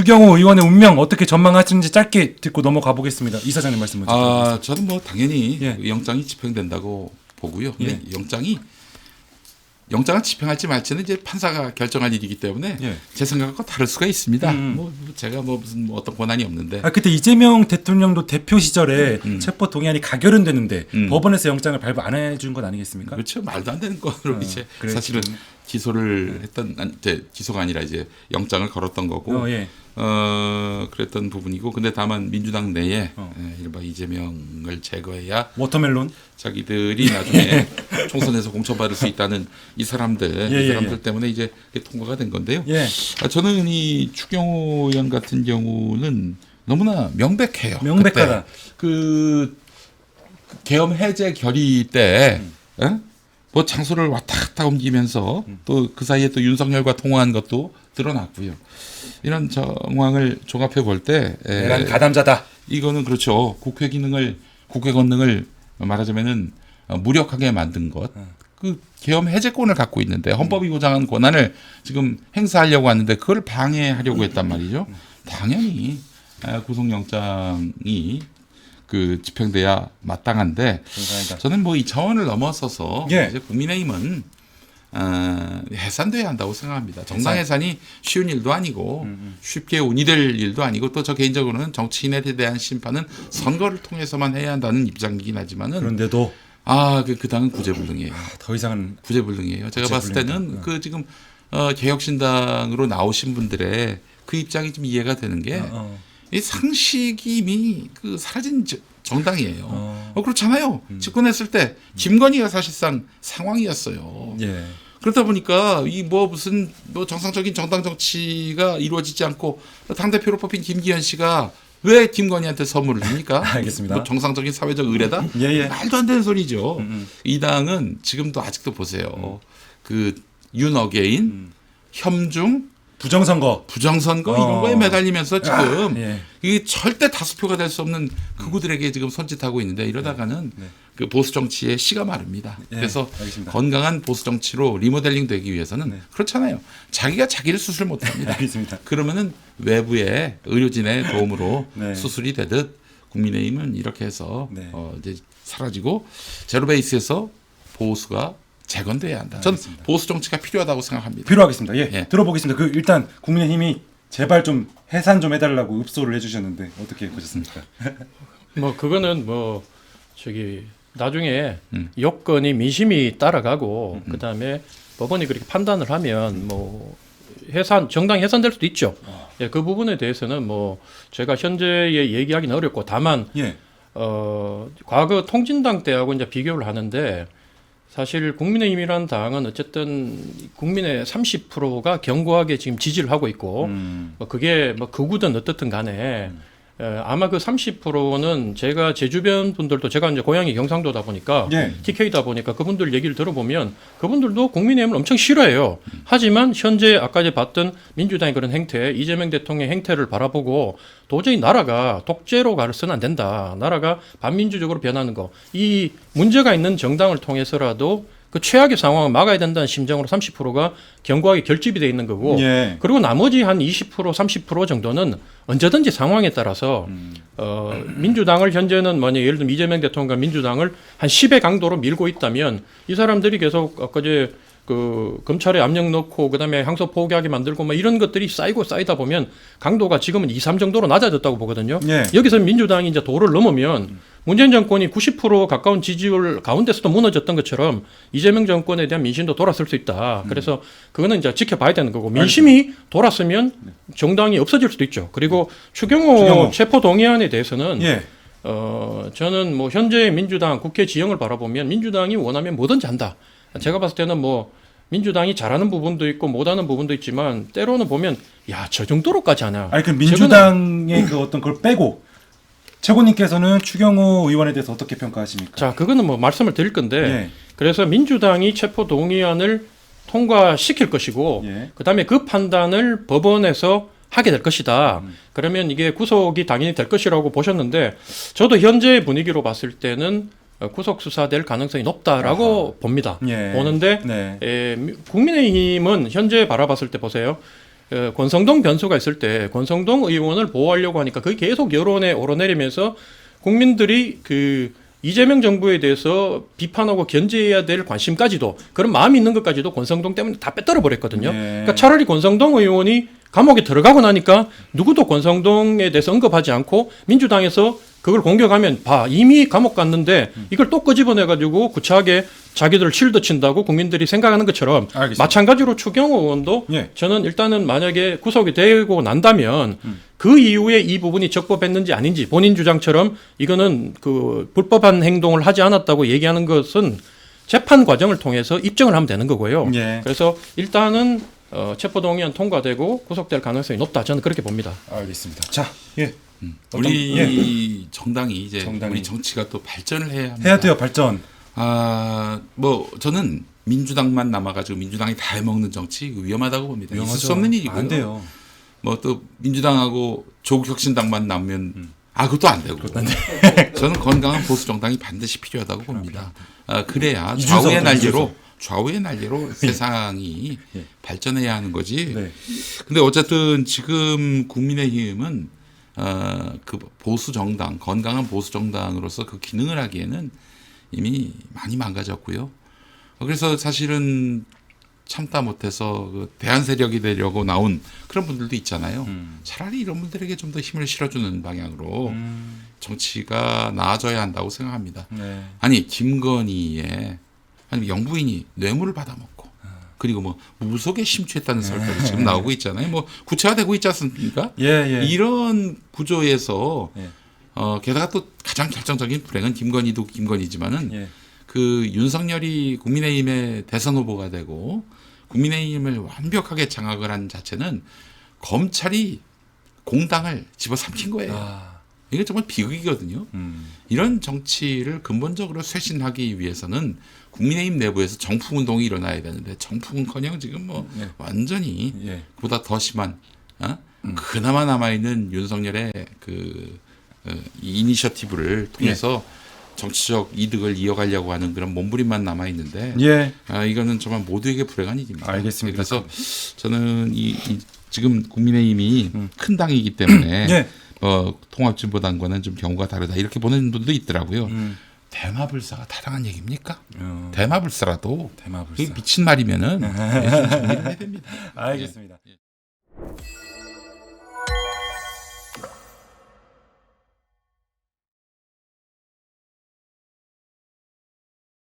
추경호 의원의 운명 어떻게 전망하시는지 짧게 듣고 넘어가 보겠습니다. 이사장님 말씀 먼저 들어보겠습니다. 저는 뭐 당연히 예. 영장이 집행된다고 보고요. 근데 예. 영장을 집행할지 말지는 이제 판사가 결정할 일이기 때문에 예. 제 생각과 다를 수가 있습니다. 뭐 제가 무슨 어떤 권한이 없는데. 그때 이재명 대통령도 대표 시절에 체포 동의안이 가결은 되는데 법원에서 영장을 발부 안 해준 건 아니겠습니까? 그렇죠. 말도 안 되는 거로 이제 그래. 사실은 기소를 했던 기소가 아니라 이제 영장을 걸었던 거고. 예. 그랬던 부분이고, 근데 다만 민주당 내에 이른바 이재명을 제거해야 워터멜론. 자기들이 나중에 총선에서 공천받을 수 있다는 이 사람들 예. 때문에 이제 통과가 된 건데요. 예. 저는 이 추경호 의원 같은 경우는 너무나 명백해요. 명백하다. 그때 그 계엄 해제 결의 때 뭐 장소를 왔다 갔다 옮기면서 또 그 사이에 또 윤석열과 통화한 것도 드러났고요. 이런 정황을 종합해 볼 때 대란 가담자다. 이거는 그렇죠. 국회 권능을 말하자면은 무력하게 만든 것. 그 계엄 해제권을 갖고 있는데 헌법이 보장한 권한을 지금 행사하려고 하는데 그걸 방해하려고 했단 말이죠. 당연히 구속영장이 그 집행돼야 마땅한데 감사합니다. 저는 뭐 이 차원을 넘어서서 예. 이제 국민의힘은 해산돼야 한다고 생각합니다. 정당 해산이 쉬운 일도 아니고 쉽게 운이될 일도 아니고 또 저 개인적으로는 정치인에 대한 심판은 선거를 통해서만 해야 한다는 입장이긴 하지만은 그런데도 그 당은 구제불능이에요. 더 이상은 구제불능이에요. 제가 봤을 때는 그 지금 개혁신당으로 나오신 분들의 그 입장이 좀 이해가 되는 게 이 상식이 이미 그 사라진 정당이에요. 그렇잖아요. 집권했을 때 김건희가 사실상 상황이었어요. 예. 그러다 보니까 이 무슨 정상적인 정당 정치가 이루어지지 않고 당대표로 뽑힌 김기현 씨가 왜 김건희한테 선물을 줍니까? 알겠습니다. 정상적인 사회적 의뢰다? 예. 말도 안 되는 소리죠. 이 당은 지금도 아직도 보세요. 그 윤어게인, 혐중, 부정선거 이런 거에 매달리면서 지금 이게 절대 다수표가 될 수 없는 극우들에게 지금 손짓하고 있는데 이러다가는 그 보수 정치의 씨가 마릅니다. 그래서 알겠습니다. 건강한 보수 정치로 리모델링 되기 위해서는 그렇잖아요. 자기가 자기를 수술 못합니다. 알겠습니다. 그러면은 외부의 의료진의 도움으로 네. 수술이 되듯 국민의힘은 이렇게 해서 네. 이제 사라지고 제로베이스에서 보수가 재건돼야 한다. 전 알겠습니다. 보수 정치가 필요하다고 생각합니다. 필요하겠습니다. 예. 예. 들어보겠습니다. 일단 국민의힘이 제발 좀 해산 좀 해달라고 읍소를 해주셨는데 어떻게 보셨습니까? 뭐 그거는 나중에 여건이 민심이 따라가고 그다음에 법원이 그렇게 판단을 하면 정당 해산될 수도 있죠. 예, 그 부분에 대해서는 제가 현재에 얘기하기는 어렵고 다만 예. 과거 통진당 때하고 이제 비교를 하는데 사실 국민의힘이라는 당은 어쨌든 국민의 30%가 견고하게 지금 지지를 하고 있고 그게 극우든 어떻든 간에 아마 그 30%는 제가 제 주변 분들도 제가 이제 고향이 경상도다 보니까 예. TK다 보니까 그분들 얘기를 들어보면 그분들도 국민의힘을 엄청 싫어해요. 하지만 현재 아까 이제 봤던 민주당의 그런 행태, 이재명 대통령의 행태를 바라보고 도저히 나라가 독재로 가서는 안 된다. 나라가 반민주적으로 변하는 거. 이 문제가 있는 정당을 통해서라도 그 최악의 상황을 막아야 된다는 심정으로 30%가 견고하게 결집이 돼 있는 거고 예. 그리고 나머지 한 20% 30% 정도는 언제든지 상황에 따라서 민주당을 현재는 예를 들면 이재명 대통령과 민주당을 한 10의 강도로 밀고 있다면 이 사람들이 계속 아까 이제 그 검찰에 압력 넣고 그다음에 항소 포기하게 만들고 이런 것들이 쌓이다 보면 강도가 지금은 2, 3 정도로 낮아졌다고 보거든요. 예. 여기서 민주당이 이제 도를 넘으면 문재인 정권이 90% 가까운 지지율 가운데서도 무너졌던 것처럼 이재명 정권에 대한 민심도 돌아설 수 있다. 그래서 그거는 이제 지켜봐야 되는 거고 민심이 돌았으면 정당이 없어질 수도 있죠. 그리고 추경호 체포 동의안에 대해서는 예. 저는 현재 민주당 국회 지형을 바라보면 민주당이 원하면 뭐든지 한다. 제가 봤을 때는 민주당이 잘하는 부분도 있고 못하는 부분도 있지만 때로는 보면 저 정도로까지 하나. 아니 그 민주당의 그 어떤 걸 빼고 최고님께서는 추경호 의원에 대해서 어떻게 평가하십니까? 자, 그거는 말씀을 드릴 건데 예. 그래서 민주당이 체포 동의안을 통과시킬 것이고 예. 그다음에 그 판단을 법원에서 하게 될 것이다. 그러면 이게 구속이 당연히 될 것이라고 보셨는데 저도 현재 분위기로 봤을 때는 구속 수사될 가능성이 높다라고 봅니다. 예. 보는데 네. 국민의힘은 현재 바라봤을 때 보세요. 권성동 변수가 있을 때 권성동 의원을 보호하려고 하니까 그게 계속 여론에 오르내리면서 국민들이 그 이재명 정부에 대해서 비판하고 견제해야 될 관심까지도 그런 마음이 있는 것까지도 권성동 때문에 다 빼떨어 버렸거든요. 네. 그러니까 차라리 권성동 의원이 감옥에 들어가고 나니까 누구도 권성동에 대해서 언급하지 않고 민주당에서 그걸 공격하면 봐 이미 감옥 갔는데 이걸 또 끄집어내가지고 구차하게 자기들 실드 친다고 국민들이 생각하는 것처럼 알겠습니다. 마찬가지로 추경호 의원도 예. 저는 일단은 만약에 구속이 되고 난다면 그 이후에 이 부분이 적법했는지 아닌지 본인 주장처럼 이거는 그 불법한 행동을 하지 않았다고 얘기하는 것은 재판 과정을 통해서 입증을 하면 되는 거고요. 예. 그래서 일단은 체포동의안 통과되고 구속될 가능성이 높다. 저는 그렇게 봅니다. 알겠습니다. 자, 예. 우리 정당이 이제 정당이. 우리 정치가 또 발전을 해야 합니다. 해야 돼요, 발전. 뭐 저는 민주당만 남아가지고 민주당이 다 해먹는 정치 이거 위험하다고 봅니다. 있을 수 없는 일이고요. 안 돼요. 뭐 또 민주당하고 조국혁신당만 남으면 그것도 안 되고. 저는 건강한 보수 정당이 반드시 필요하다고 봅니다. 그래야 좌우의 난리로 세상이 발전해야 하는 거지. 네. 근데 어쨌든 지금 국민의힘은 그 보수 정당, 건강한 보수 정당으로서 그 기능을 하기에는 이미 많이 망가졌고요. 그래서 사실은 참다 못해서 그 대안 세력이 되려고 나온 그런 분들도 있잖아요. 차라리 이런 분들에게 좀 더 힘을 실어주는 방향으로 정치가 나아져야 한다고 생각합니다. 네. 아니 김건희의 아니 영부인이 뇌물을 받아먹고 그리고 뭐 무속에 심취했다는 설까지 지금 나오고 있잖아요. 뭐 구체화되고 있지 않습니까? 예. 이런 구조에서 예. 게다가 또 가장 결정적인 불행은 김건희도 김건희지만은 예. 그 윤석열이 국민의힘의 대선 후보가 되고 국민의힘을 완벽하게 장악을 한 자체는 검찰이 공당을 집어삼킨 거예요. 이게 정말 비극이거든요. 이런 정치를 근본적으로 쇄신하기 위해서는 국민의힘 내부에서 정풍운동이 일어나야 되는데 정풍은커녕 지금 뭐 완전히 그보다 더 심한 그나마 남아있는 윤석열의 그 이니셔티브를 통해서 정치적 이득을 이어가려고 하는 그런 몸부림만 남아있는데 이거는 정말 모두에게 불행한 일입니다. 알겠습니다. 그래서 저는 지금 국민의힘이 큰 당이기 때문에 통합진보당과는 좀 경우가 다르다 이렇게 보는 분도 있더라고요. 대마불사가 타당한 얘기입니까? 대마불사라도 대마불사. 미친 말이면은 좀 정리를 해야 됩니다. 알겠습니다.